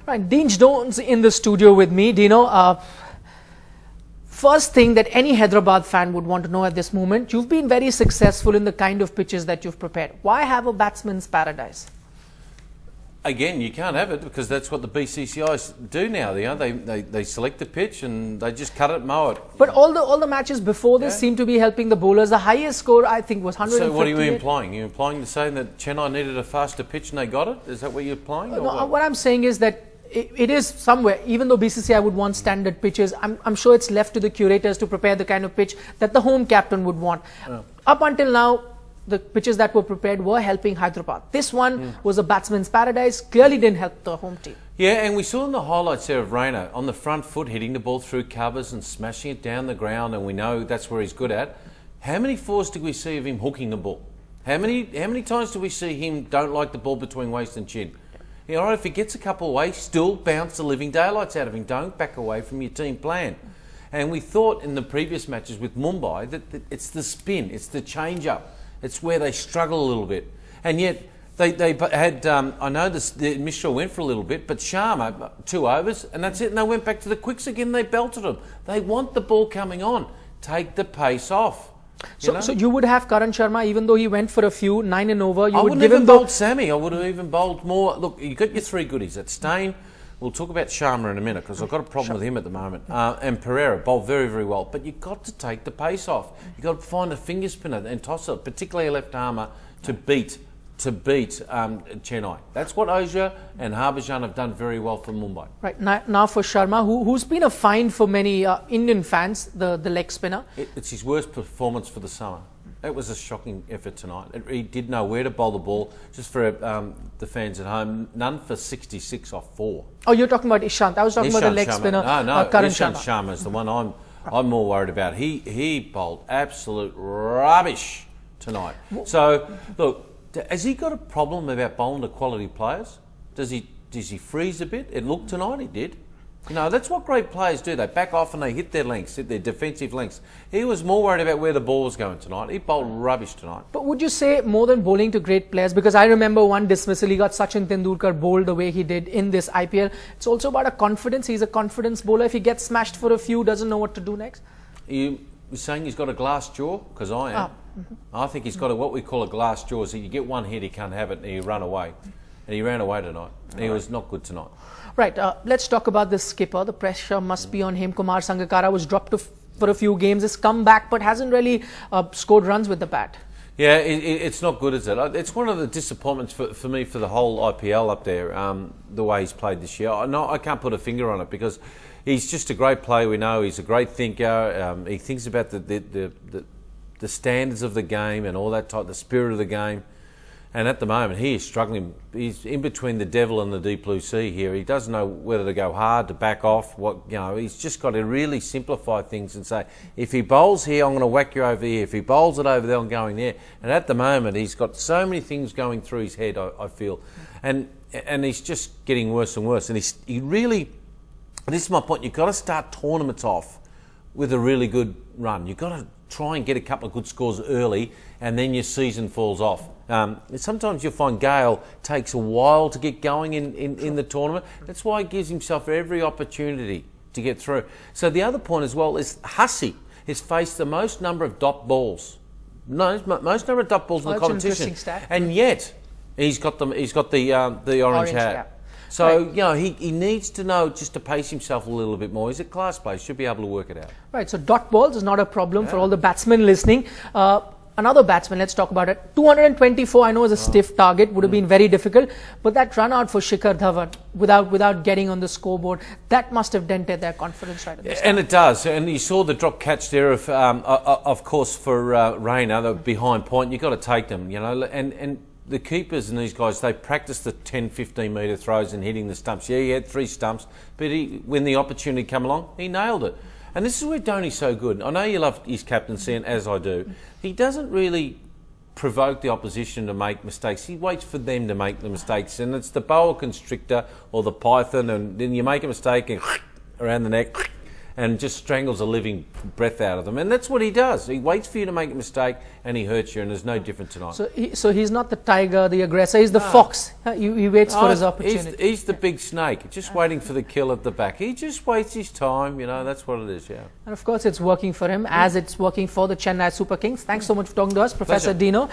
Right, Dean Jones in the studio with me. Deano, first thing that any Hyderabad fan would want to know at this moment, you've been very successful in the kind of pitches that you've prepared. Why have a batsman's paradise? Again, you can't have it because that's what the BCCIs do now. They select the pitch and they just cut it, mow it. But all the matches before this seem to be helping the bowlers. The highest score, I think, was 158. So what are you implying? Are you implying to say that Chennai needed a faster pitch and they got it? Is that what you're implying? No, what I'm saying is that it is somewhere, even though BCCI would want standard pitches, I'm sure it's left to the curators to prepare the kind of pitch that the home captain would want. Yeah. Up until now, the pitches that were prepared were helping Hyderabad. This one was a batsman's paradise, clearly didn't help the home team. Yeah, and we saw in the highlights there of Raina on the front foot hitting the ball through covers and smashing it down the ground, and we know that's where he's good at. How many fours did we see of him hooking the ball? How many times do we see him don't like the ball between waist and chin? You know, if he gets a couple away, still bounce the living daylights out of him. Don't back away from your team plan. And we thought in the previous matches with Mumbai that it's the spin, it's the change-up. It's where they struggle a little bit. And yet they had, I know the Mishra went for a little bit, but Sharma, 2 overs, and that's it. And they went back to the quicks again, they belted them. They want the ball coming on. Take the pace off. So you would have Karan Sharma, even though he went for a few, 9 and over. I wouldn't even bowled Sammy. I would have even bowled more. Look, you got your 3 goodies. At Stain, we'll talk about Sharma in a minute because I've got a problem with him at the moment. And Pereira bowled very, very well. But you've got to take the pace off. You've got to find a finger spinner and toss it, particularly a left armer, to beat Chennai. That's what Ozia and Harbhajan have done very well for Mumbai. Right, now for Sharma, who's been a find for many Indian fans, the leg spinner. It's his worst performance for the summer. It was a shocking effort tonight. He did know where to bowl the ball. Just for the fans at home, none for 66 off 4. Oh, you're talking about Ishant. I was talking about the leg spinner. No, Karan Ishant Sharma is the one I'm more worried about. He bowled absolute rubbish tonight. So look, has he got a problem about bowling to quality players? Does he freeze a bit? It looked tonight he did. You know, that's what great players do. They back off and they hit their lengths, hit their defensive lengths. He was more worried about where the ball was going tonight. He bowled rubbish tonight. But would you say more than bowling to great players? Because I remember one dismissal, he got Sachin Tendulkar bowled the way he did in this IPL. It's also about a confidence. He's a confidence bowler. If he gets smashed for a few, doesn't know what to do next. You're saying he's got a glass jaw? Because I am. I think he's got what we call a glass jaw. So you get one hit, he can't have it, and he run away. And he ran away tonight. He was not good tonight. Right, let's talk about the skipper. The pressure must be on him. Kumar Sangakkara was dropped for a few games. Has come back but hasn't really scored runs with the bat. Yeah, it's not good, is it? It's one of the disappointments for me for the whole IPL up there, the way he's played this year. I can't put a finger on it because he's just a great player. We know he's a great thinker. He thinks about the standards of the game and all that type, the spirit of the game. And at the moment, he is struggling. He's in between the devil and the deep blue sea here. He doesn't know whether to go hard, to back off. He's just got to really simplify things and say, if he bowls here, I'm going to whack you over here. If he bowls it over there, I'm going there. And at the moment, he's got so many things going through his head, I feel. And he's just getting worse and worse. And he really, this is my point, you've got to start tournaments off with a really good run. You've got to try and get a couple of good scores early and then your season falls off. Sometimes you'll find Gayle takes a while to get going in the tournament. That's why he gives himself every opportunity to get through. So the other point as well is Hussey has faced the most number of dot balls. No, most number of dot balls in the competition. And yet he's got the orange hat. So, he needs to know just to pace himself a little bit more. He's a class player, should be able to work it out. Right, so dot balls is not a problem for all the batsmen listening. Another batsman, let's talk about it. 224, I know, is a stiff target, would have been very difficult. But that run out for Shikhar Dhawan, without getting on the scoreboard, that must have dented their confidence right at this time. And it does. And you saw the drop catch there, of course, for Raina, the behind point. You've got to take them, and the keepers and these guys, they practice the 10, 15 metre throws and hitting the stumps. Yeah, he had 3 stumps, but when the opportunity came along, he nailed it. And this is where Dhoni's so good. I know you love his captaincy, and as I do, he doesn't really provoke the opposition to make mistakes. He waits for them to make the mistakes, and it's the boa constrictor or the python, and then you make a mistake and around the neck, and just strangles a living breath out of them. And that's what he does. He waits for you to make a mistake and he hurts you, and there's no different tonight. So he's not the tiger, the aggressor. He's the fox. He waits for his opportunity. He's the big snake, just waiting for the kill at the back. He just waits his time, that's what it is, yeah. And of course, it's working for him as it's working for the Chennai Super Kings. Thanks so much for talking to us, Professor Deano.